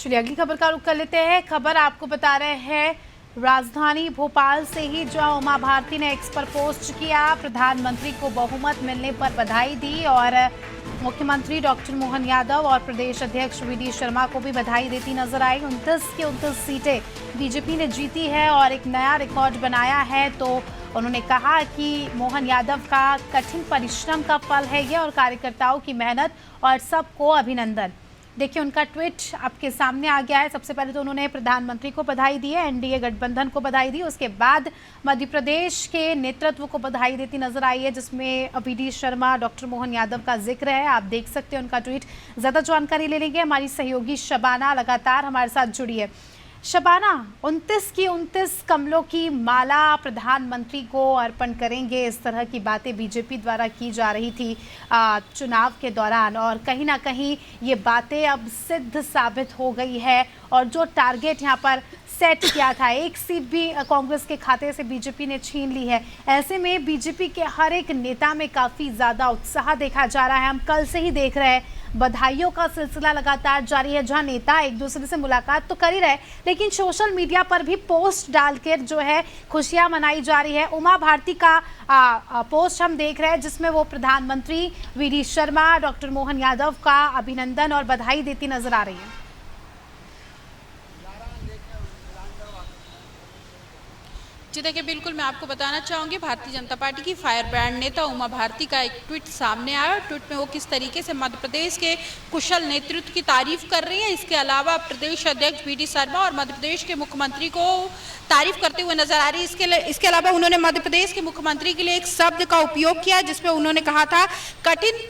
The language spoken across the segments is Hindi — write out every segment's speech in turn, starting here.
चलिए अगली खबर का रुख कर लेते हैं। खबर आपको बता रहे हैं राजधानी भोपाल से ही, जहां उमा भारती ने एक्स पर पोस्ट किया, प्रधानमंत्री को बहुमत मिलने पर बधाई दी और मुख्यमंत्री डॉक्टर मोहन यादव और प्रदेश अध्यक्ष वीडी शर्मा को भी बधाई देती नजर आई। 29 की 29 सीटें बीजेपी ने जीती है और एक नया रिकॉर्ड बनाया है। तो उन्होंने कहा कि मोहन यादव का कठिन परिश्रम का फल है ये और कार्यकर्ताओं की मेहनत, और सबको अभिनंदन। देखिए उनका ट्वीट आपके सामने आ गया है। सबसे पहले तो उन्होंने प्रधानमंत्री को बधाई दी है, एनडीए गठबंधन को बधाई दी, उसके बाद मध्य प्रदेश के नेतृत्व को बधाई देती नजर आई है, जिसमें वीडी शर्मा, डॉक्टर मोहन यादव का जिक्र है। आप देख सकते हैं उनका ट्वीट। ज़्यादा जानकारी ले लेंगे, हमारी सहयोगी शबाना लगातार हमारे साथ जुड़ी है। शबाना, 29 की 29 कमलों की माला प्रधानमंत्री को अर्पण करेंगे, इस तरह की बातें बीजेपी द्वारा की जा रही थी चुनाव के दौरान, और कहीं ना कहीं ये बातें अब सिद्ध साबित हो गई है। और जो टारगेट यहाँ पर सेट किया था, एक सीट भी कांग्रेस के खाते से बीजेपी ने छीन ली है। ऐसे में बीजेपी के हर एक नेता में काफ़ी ज़्यादा उत्साह देखा जा रहा है। हम कल से ही देख रहे हैं, बधाइयों का सिलसिला लगातार जारी है, जहां नेता एक दूसरे से मुलाकात तो कर ही रहे, लेकिन सोशल मीडिया पर भी पोस्ट डालकर जो है खुशियां मनाई जा रही है। उमा भारती का पोस्ट हम देख रहे हैं, जिसमें वो प्रधानमंत्री वीडी शर्मा, डॉक्टर मोहन यादव का अभिनंदन और बधाई देती नजर आ रही है। जी देखिए, बिल्कुल मैं आपको बताना चाहूँगी, भारतीय जनता पार्टी की फायर ब्रांड नेता उमा भारती का एक ट्वीट सामने आया। ट्वीट में वो किस तरीके से मध्य प्रदेश के कुशल नेतृत्व की तारीफ कर रही है। इसके अलावा प्रदेश अध्यक्ष वीडी शर्मा और मध्य प्रदेश के मुख्यमंत्री को तारीफ करते हुए नजर आ रही है। इसके अलावा उन्होंने मध्य प्रदेश के मुख्यमंत्री के लिए एक शब्द का उपयोग किया, जिसमें उन्होंने कहा था कठिन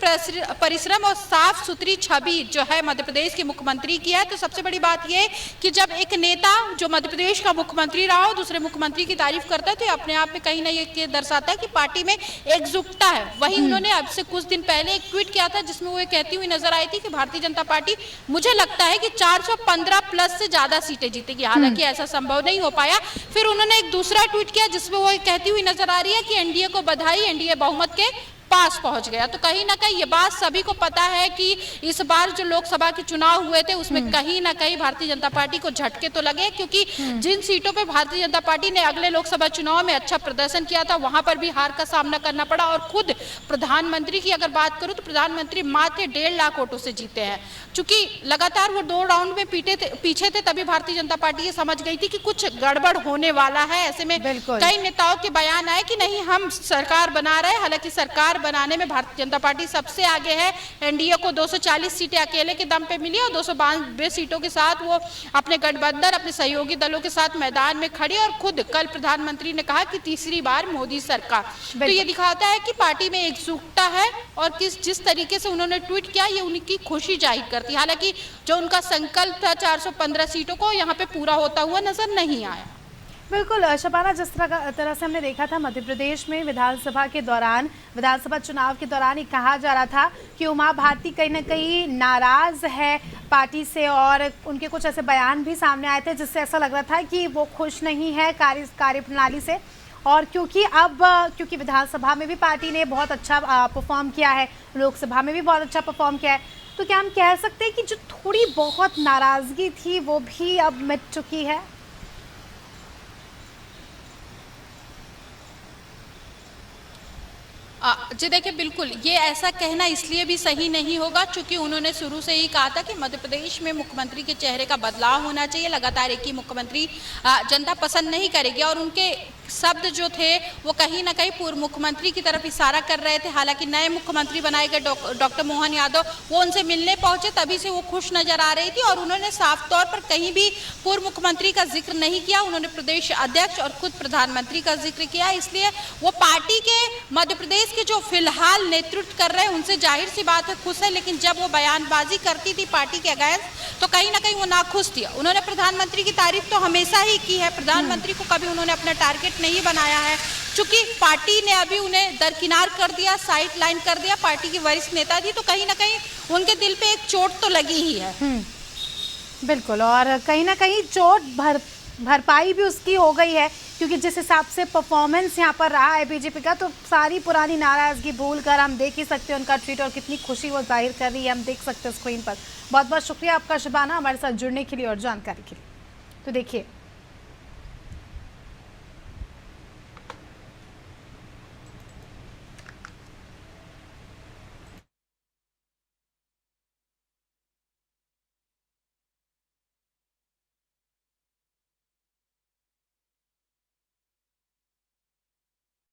परिश्रम और साफ सुथरी छवि जो है मध्य प्रदेश के मुख्यमंत्री की है। तो सबसे बड़ी बात यह कि जब एक नेता जो मध्य प्रदेश का मुख्यमंत्री रहा हो दूसरे मुख्यमंत्री की तारीफ करता है, तो अपने आप में कहीं ना ये दर्शाता है कि पार्टी में एकजुटता है। वहीं उन्होंने अब से कुछ दिन पहले एक ट्वीट किया था, जिसमें वो कहती हुई नजर आई थी कि भारतीय जनता पार्टी, मुझे लगता है कि 415 प्लस से ज्यादा सीटें जीतेगी। हालांकि ऐसा संभव नहीं हो पाया। फिर उन्होंने एक दूसरा ट्वीट किया, जिसमें वो कहती हुई नजर आ रही है कि एनडीए को बधाई, एनडीए बहुमत के पास पहुंच गया। तो कहीं ना कहीं ये बात सभी को पता है कि इस बार जो लोकसभा के चुनाव हुए थे उसमें कहीं ना कहीं भारतीय जनता पार्टी को झटके तो लगे, क्योंकि जिन सीटों पे भारतीय जनता पार्टी ने अगले लोकसभा चुनाव में अच्छा प्रदर्शन किया था, वहां पर भी हार का सामना करना पड़ा। और खुद प्रधानमंत्री की अगर बात करूं तो प्रधानमंत्री मात्र 1.5 लाख वोटों से जीते हैं। चूंकि लगातार वो 2 राउंड में पीछे थे, तभी भारतीय जनता पार्टी ये समझ गई थी कि कुछ गड़बड़ होने वाला है। ऐसे में कई नेताओं के बयान आए कि नहीं, हम सरकार बना रहे हैं। हालांकि सरकार बनाने में भारतीय जनता पार्टी सबसे आगे है। एनडीए को 240 सीटें अकेले के दम पे मिली और 292 सीटों के साथ वो अपने गठबंधन, अपने सहयोगी दलों के साथ मैदान में खड़ी। और खुद कल प्रधानमंत्री ने कहा कि तीसरी बार मोदी सरकार। तो ये दिखाता है कि पार्टी में एकजुटता है, और जिस तरीके से उन्होंने ट्वीट किया, ये उनकी खुशी जाहिर करती है। हालांकि जो उनका संकल्प था 415 सीटों को, यहाँ पे पूरा होता हुआ नजर नहीं आया। बिल्कुल शबाना, जिस तरह से हमने देखा था मध्य प्रदेश में विधानसभा चुनाव के दौरान ही कहा जा रहा था कि उमा भारती कहीं ना कहीं नाराज है पार्टी से, और उनके कुछ ऐसे बयान भी सामने आए थे जिससे ऐसा लग रहा था कि वो खुश नहीं है कार्यप्रणाली से। और क्योंकि विधानसभा में भी पार्टी ने बहुत अच्छा परफॉर्म किया है, लोकसभा में भी बहुत अच्छा परफॉर्म किया है, तो क्या हम कह सकते हैं कि जो थोड़ी बहुत नाराजगी थी वो भी अब मिट चुकी है? जी देखिए, बिल्कुल ये ऐसा कहना इसलिए भी सही नहीं होगा, क्योंकि उन्होंने शुरू से ही कहा था कि मध्य प्रदेश में मुख्यमंत्री के चेहरे का बदलाव होना चाहिए। लगातार एक ही मुख्यमंत्री जनता पसंद नहीं करेगी, और उनके शब्द जो थे वो कहीं ना कहीं पूर्व मुख्यमंत्री की तरफ इशारा कर रहे थे। हालांकि नए मुख्यमंत्री बनाए गए डॉक्टर मोहन यादव, वो उनसे मिलने पहुंचे, तभी से वो खुश नजर आ रही थी। और उन्होंने साफ तौर पर कहीं भी पूर्व मुख्यमंत्री का जिक्र नहीं किया। उन्होंने प्रदेश अध्यक्ष और खुद प्रधानमंत्री का जिक्र किया। इसलिए वो पार्टी के मध्य प्रदेश के जो फिलहाल नेतृत्व कर रहे हैं उनसे जाहिर सी बात है खुश है। लेकिन जब वो बयानबाजी करती थी पार्टी के अगेंस्ट, तो कहीं ना कहीं वो नाखुश थी। उन्होंने प्रधानमंत्री की तारीफ तो हमेशा ही की है, प्रधानमंत्री को कभी उन्होंने अपना टारगेट नहीं बनाया है। चूंकि पार्टी ने अभी उन्हें दरकिनार कर दिया, साइड लाइन कर दिया, पार्टी की वरिष्ठ नेता थी, तो कहीं ना कहीं उनके दिल पे एक चोट तो लगी ही है। बिल्कुल, और कहीं ना कहीं चोट भरपाई भी उसकी हो गई है, क्योंकि जिस हिसाब से परफॉर्मेंस यहाँ पर रहा है बीजेपी का, तो सारी पुरानी नाराजगी भूल कर हम देख ही सकते हैं उनका ट्वीट और कितनी खुशी वो जाहिर कर रही है, हम देख सकते हैं स्क्रीन पर। बहुत बहुत शुक्रिया आपका शबाना हमारे साथ जुड़ने के लिए और जानकारी के लिए। तो देखिए